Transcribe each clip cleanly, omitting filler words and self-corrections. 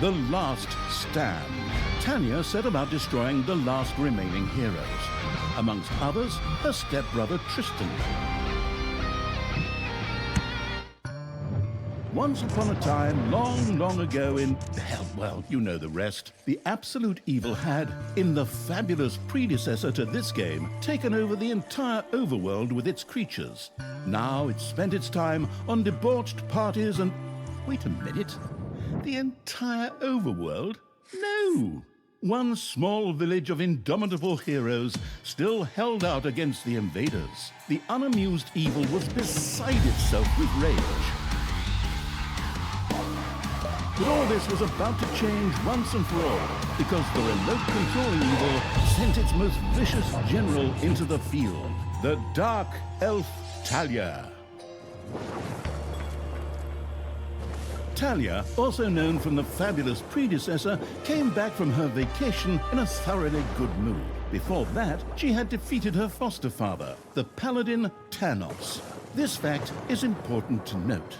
The Last Stand. Talia set about destroying the last remaining heroes. Amongst others, her stepbrother Tristan. Once upon a time, long, long ago in, well, you know the rest, the absolute evil had, in the fabulous predecessor to this game, taken over the entire overworld with its creatures. Now it spent its time on debauched parties and... Wait a minute. The entire overworld? No! One small village of indomitable heroes still held out against the invaders. The unamused evil was beside itself with rage. But all this was about to change once and for all, because the remote controlling evil sent its most vicious general into the field, the Dark Elf Talia. Talia, also known from the fabulous predecessor, came back from her vacation in a thoroughly good mood. Before that, she had defeated her foster father, the paladin Tanos. This fact is important to note.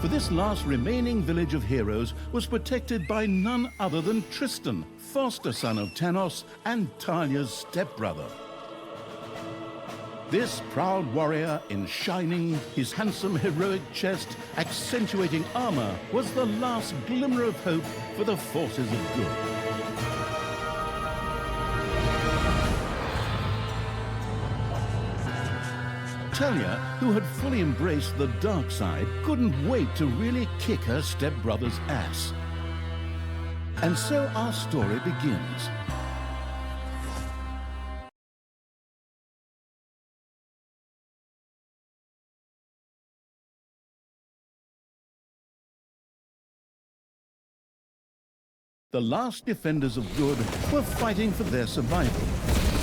For this last remaining village of heroes was protected by none other than Tristan, foster son of Tanos and Talia's stepbrother. This proud warrior in shining, his handsome heroic chest accentuating armor, was the last glimmer of hope for the forces of good. Talia, who had fully embraced the dark side, couldn't wait to really kick her stepbrother's ass. And so our story begins. The last defenders of good were fighting for their survival.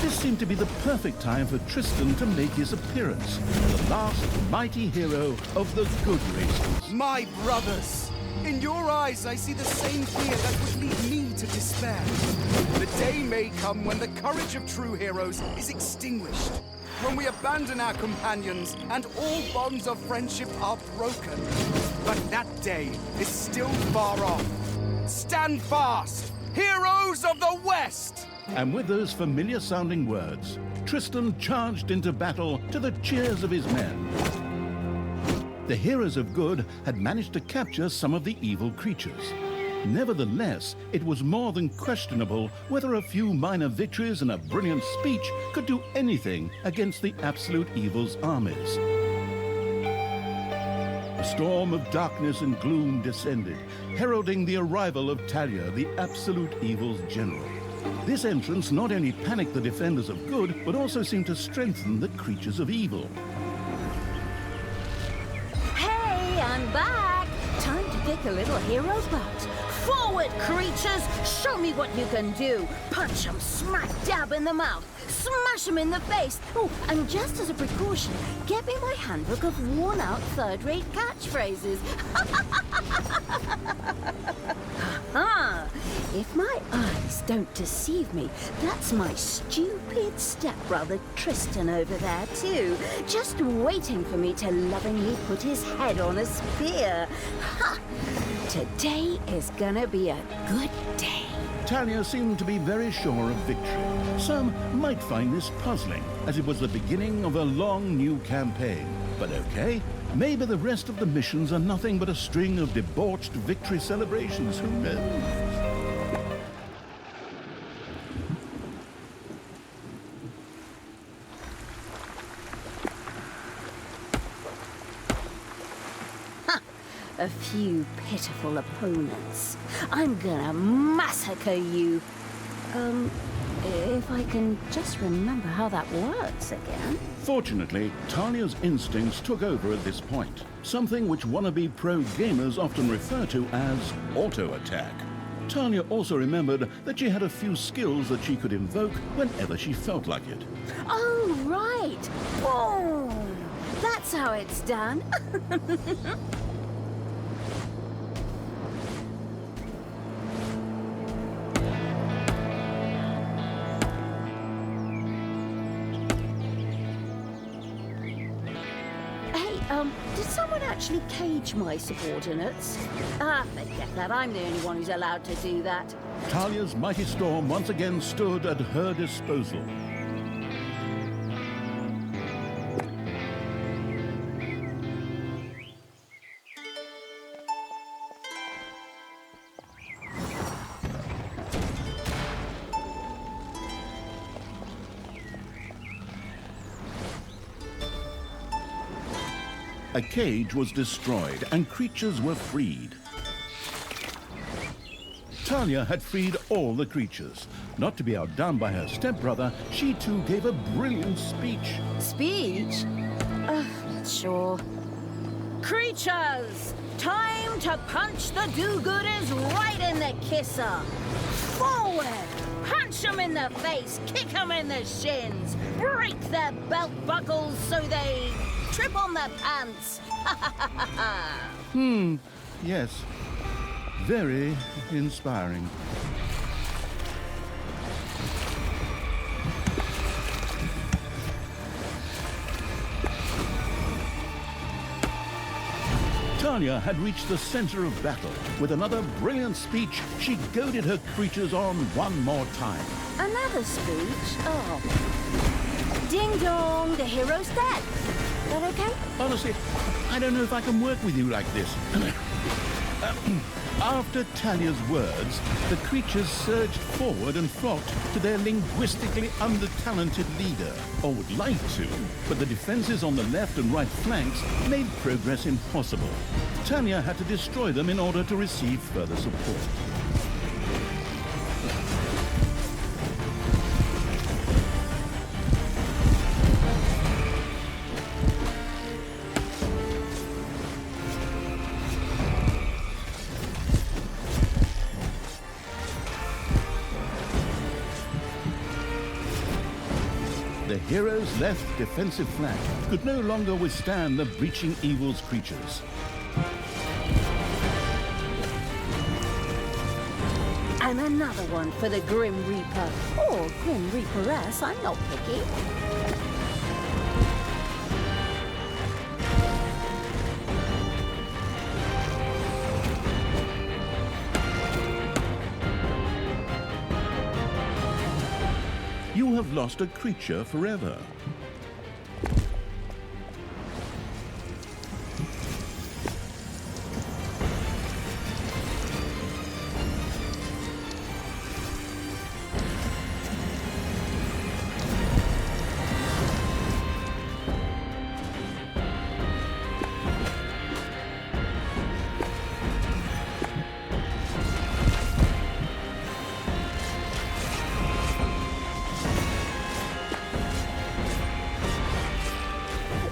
This seemed to be the perfect time for Tristan to make his appearance, the last mighty hero of the good races. My brothers! In your eyes, I see the same fear that would lead me to despair. The day may come when the courage of true heroes is extinguished, when we abandon our companions and all bonds of friendship are broken. But that day is still far off. Stand fast, heroes of the West! And with those familiar-sounding words, Tristan charged into battle to the cheers of his men. The heroes of good had managed to capture some of the evil creatures. Nevertheless, it was more than questionable whether a few minor victories and a brilliant speech could do anything against the absolute evil's armies. A storm of darkness and gloom descended, heralding the arrival of Talia, the absolute evil's general. This entrance not only panicked the defenders of good, but also seemed to strengthen the creatures of evil. Hey, I'm back! Time to kick a little hero's butt. Forward, creatures! Show me what you can do! Punch 'em smack dab in the mouth! Smash 'em in the face! Oh, and just as a precaution, get me my handbook of worn-out third-rate catchphrases. Ah, if my eyes don't deceive me, that's my stupid stepbrother Tristan over there too, just waiting for me to lovingly put his head on a spear. Ha! Today is gonna be a good day. Talia seemed to be very sure of victory. Some might find this puzzling, as it was the beginning of a long new campaign. But okay, maybe the rest of the missions are nothing but a string of debauched victory celebrations, who knows? A few pitiful opponents. I'm gonna massacre you. If I can just remember how that works again. Fortunately, Talia's instincts took over at this point, something which wannabe pro gamers often refer to as auto-attack. Talia also remembered that she had a few skills that she could invoke whenever she felt like it. Oh, right! Boom! That's how it's done. someone actually cage my subordinates? Ah, forget that. I'm the only one who's allowed to do that. Talia's mighty storm once again stood at her disposal. A cage was destroyed and creatures were freed. Talia had freed all the creatures. Not to be outdone by her stepbrother, she too gave a brilliant speech. Speech? Sure. Creatures! Time to punch the do-gooders right in the kisser! Forward! Punch them in the face, kick them in the shins, break their belt buckles so they trip on their pants! Yes, very inspiring. Talia had reached the center of battle. With another brilliant speech, she goaded her creatures on one more time. Another speech? Oh. Ding dong, the hero's dead. Is that okay? Honestly, I don't know if I can work with you like this. After Talia's words, the creatures surged forward and flocked to their linguistically under-talented leader, or would like to, but the defenses on the left and right flanks made progress impossible. Talia had to destroy them in order to receive further support. The hero's left defensive flank could no longer withstand the breaching evil's creatures. And another one for the Grim Reaper. Or Grim Reaperess, I'm not picky. You have lost a creature forever.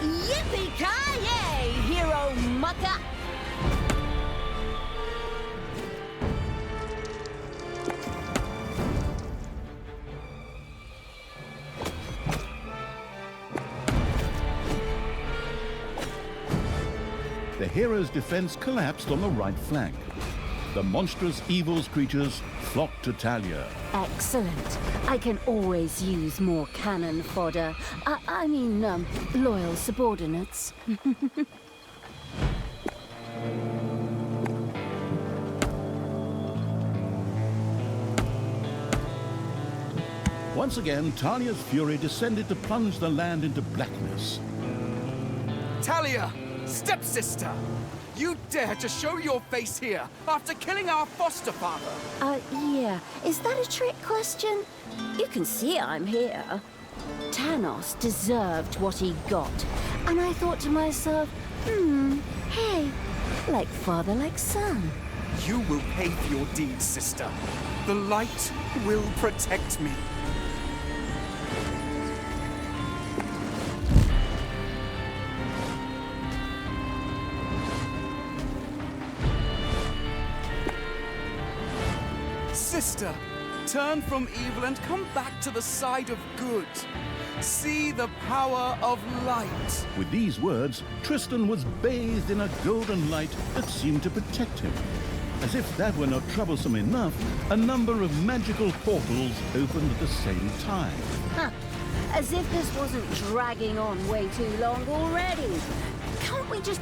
Yippee-ki-yay, hero mucker! The hero's defense collapsed on the right flank. The monstrous evil's creatures flocked to Talia. Excellent. I can always use more cannon fodder. I mean, loyal subordinates. Once again, Talia's fury descended to plunge the land into blackness. Talia, stepsister! You dare to show your face here after killing our foster father! Yeah. Is that a trick question? You can see I'm here. Tanos deserved what he got. And I thought to myself, hey, like father, like son. You will pay for your deeds, sister. The light will protect me. Sister, turn from evil and come back to the side of good. See the power of light. With these words, Tristan was bathed in a golden light that seemed to protect him. As if that were not troublesome enough, a number of magical portals opened at the same time. As if this wasn't dragging on way too long already. Can't we just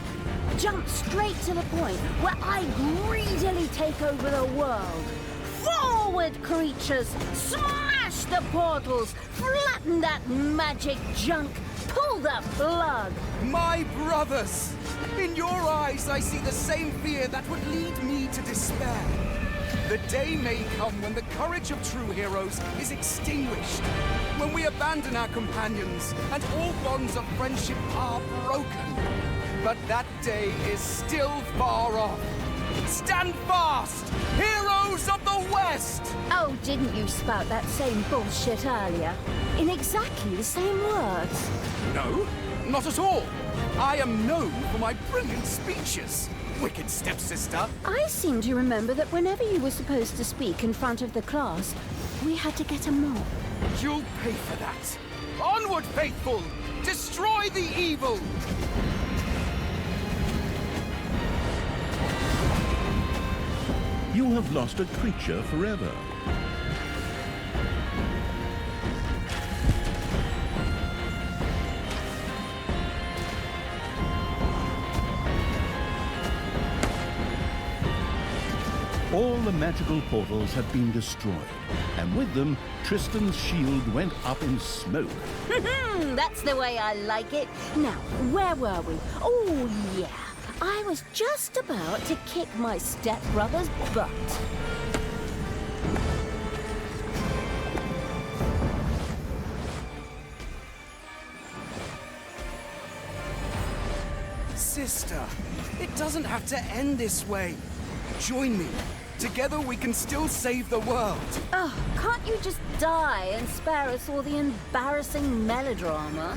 jump straight to the point where I greedily take over the world? Forward, creatures! Smash the portals! Flatten that magic junk! Pull the plug! My brothers! In your eyes, I see the same fear that would lead me to despair. The day may come when the courage of true heroes is extinguished, when we abandon our companions and all bonds of friendship are broken. But that day is still far off. Stand fast, heroes of the West! Oh, didn't you spout that same bullshit earlier? In exactly the same words. No, not at all. I am known for my brilliant speeches, wicked stepsister. I seem to remember that whenever you were supposed to speak in front of the class, we had to get a mop. You'll pay for that. Onward, faithful! Destroy the evil! You have lost a creature forever. All the magical portals had been destroyed, and with them, Tristan's shield went up in smoke. That's the way I like it. Now, where were we? Oh, yeah. I was just about to kick my stepbrother's butt. Sister, it doesn't have to end this way. Join me. Together we can still save the world. Oh, can't you just die and spare us all the embarrassing melodrama?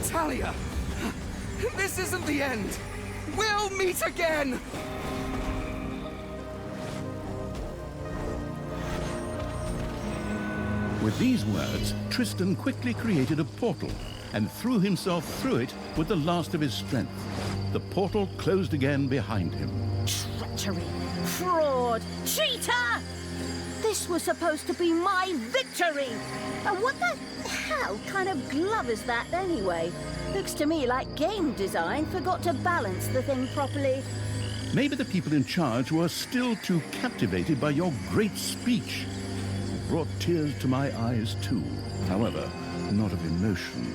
Talia, this isn't the end. We'll meet again. With these words, Tristan quickly created a portal and threw himself through it with the last of his strength. The portal closed again behind him. Treachery! Fraud! Cheater! This was supposed to be my victory! And what the hell kind of glove is that anyway? Looks to me like game design forgot to balance the thing properly. Maybe the people in charge were still too captivated by your great speech. It brought tears to my eyes too. However, not of emotion.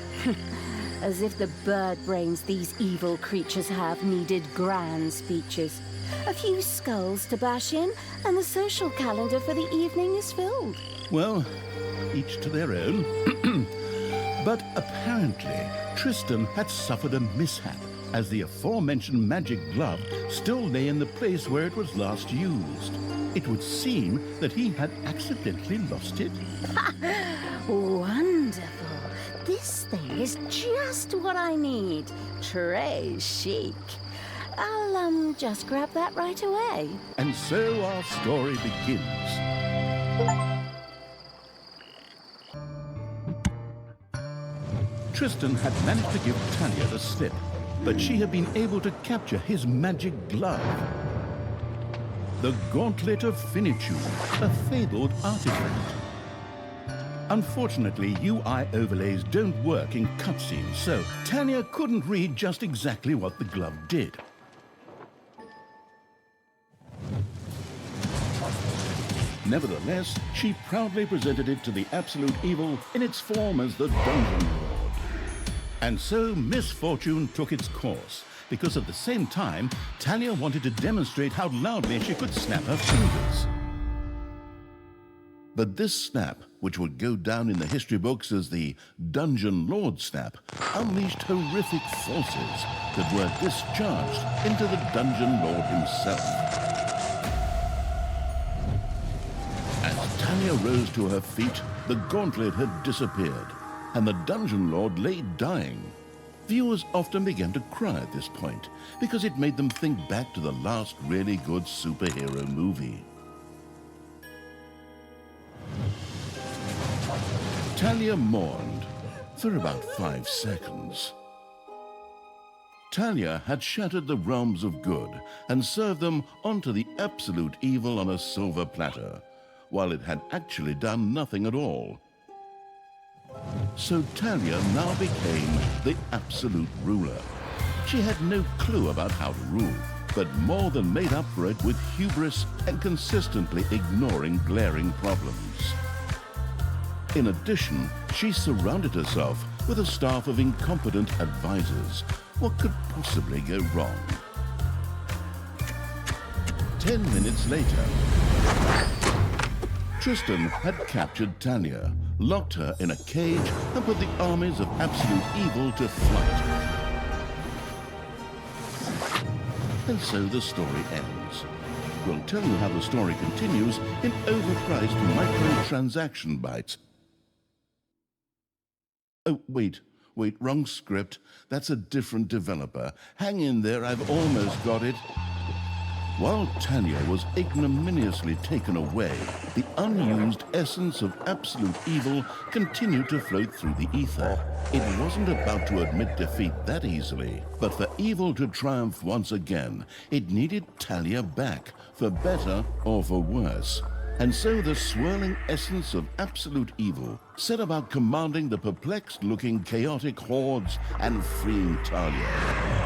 As if the bird brains these evil creatures have needed grand speeches. A few skulls to bash in, and the social calendar for the evening is filled. Well, each to their own. But apparently, Tristan had suffered a mishap, as the aforementioned magic glove still lay in the place where it was last used. It would seem that he had accidentally lost it. Wonderful. This thing is just what I need. Très chic. I'll, just grab that right away. And so our story begins. Tristan had managed to give Talia the slip, but she had been able to capture his magic glove. The Gauntlet of Finitude, a fabled artifact. Unfortunately, UI overlays don't work in cutscenes, so Talia couldn't read just exactly what the glove did. Nevertheless, she proudly presented it to the Absolute Evil in its form as the Dungeon Lord. And so misfortune took its course, because at the same time, Talia wanted to demonstrate how loudly she could snap her fingers. But this snap, which would go down in the history books as the Dungeon Lord snap, unleashed horrific forces that were discharged into the Dungeon Lord himself. As Talia rose to her feet, the gauntlet had disappeared, and the Dungeon Lord lay dying. Viewers often began to cry at this point, because it made them think back to the last really good superhero movie. Talia mourned for about 5 seconds. Talia had shattered the realms of good and served them onto the Absolute Evil on a silver platter. while it had actually done nothing at all. So Talia now became the absolute ruler. She had no clue about how to rule, but more than made up for it with hubris and consistently ignoring glaring problems. In addition, she surrounded herself with a staff of incompetent advisors. What could possibly go wrong? 10 minutes later, Tristan had captured Talia, locked her in a cage, and put the armies of absolute evil to flight. And so the story ends. We'll tell you how the story continues in overpriced microtransaction bites. Oh, wait, wrong script. That's a different developer. Hang in there, I've almost got it. While Talia was ignominiously taken away, the unused essence of absolute evil continued to float through the ether. It wasn't about to admit defeat that easily, but for evil to triumph once again, it needed Talia back, for better or for worse. And so the swirling essence of absolute evil set about commanding the perplexed-looking chaotic hordes and freeing Talia.